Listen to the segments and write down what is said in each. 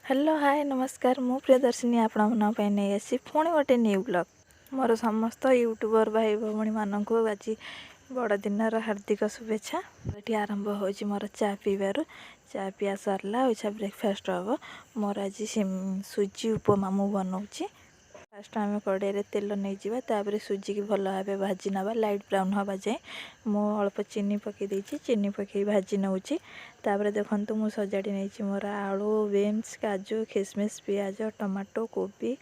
Hello hi नमस्कार मु प्रियदर्शिनी आपण नहीं आसी पुणी गोटे न्यू ब्लॉग मोर समस्त यूट्यूबर भाई भौणी मानक आज बड़ दिन हार्दिक शुभेच्छा। ये आरंभ हो मोर चा पीबार चा पिया सरला अच्छा ब्रेकफास्ट हम मोर आज सुजी उपमा मु बनाऊँगी। फास्ट आम कड़े तेल नहीं जापर सुजी की भल भाव भाजी नवा लाइट ब्राउन हवा जाए मु अल्प चीनी पकई चीनी पकई भाजी नौची। तापर देखो मु सजाड़ी नहीं मोर आलू बीन्स काजू खिसमिस पियाज टमाटो कोबी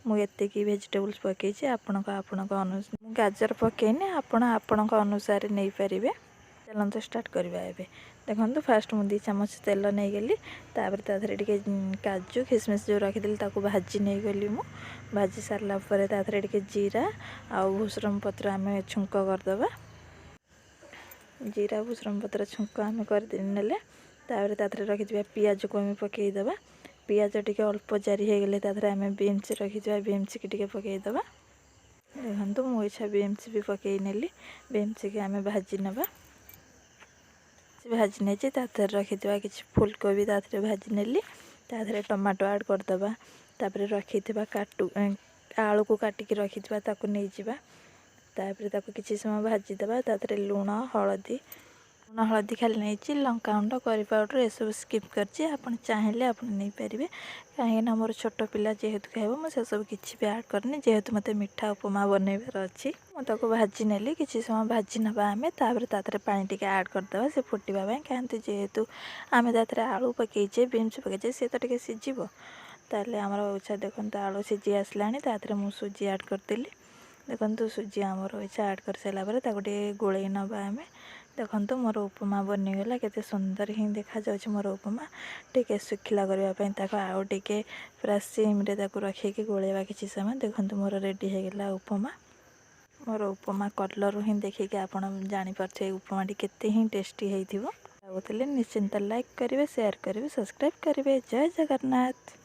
मुझे भेजिटेबल्स पकई आपण गाजर पकईनि आपण अनुसार नहीं पारे। चलते स्टार्ट करवा ए देखो फास्ट मुझे 2 चामच तेल नहीं गली तापर ताधरे टिके काजू खिसमिस जो रखी ताको भाजी नहीं गली मु भाजी सारा पर ताधरे टिके जीरा आउ भूसरम पत्र आम छुंक करदे जीरा भूसरम पत्र छुंक आम करने तापर ताधरे रखी पियाज को आम पकईदे पियाज टिके अल्प जारी हो गले ताधरे आम बीन्स रखी बीन्स की टिके पकईदे देखो मु इच्छा बीन्स भी पकई नेली बीन्स की आम भाजी नवा भाजी नहीं रखी किसी फुलकोबी ताधरे भाजी नेली ताधरे टमाटो ऐड करदे तापर रखी काटू आलू को काटिकी रखी नहीं जावा तापर ताको किसी समय भाजीदे ताधरे लुण हलदी खाली नहीं लंका गुंड करी पाउडर ये सब स्किप करची आपन चाहिए आप नहीं पारे कहीं मोर छोट पिला जेहेतु खाइब मुझे सब किसी भी ऐड करनी जेहेतु मत मीठा उपमा बनइबार अच्छी मुझे भाजी नेली किसी समय भाजी नवा आम तापर पानी टिके ऐड करदे से फुटापी कहते जेहेतु आम तार आलू पकईचे बीन्स पकईचे सी तो टे सीझब ताले आमर इच्छा देखो आलू सीझी आसला मु सुजी ऐड करदेली देखो सुजी आमर इच्छा ऐड कर सारापर गोल नवा आम देखो मोर उपमा बनीगला केते सुंदर ही देखा जाउछि मोर उपमा टिके सुखिला करने आउ टिके पूरा सिम रे रखिकी गोलेवा किसी समय देखो मोर रेडी हो गला उपमा मोर उपमा कलर ही देखिए आप जानीपारे उपमा केते ही टेस्टी होइथिबो। निश्चिंत लाइक करेंगे शेयर करेंगे सब्सक्राइब करेंगे। जय जगन्नाथ।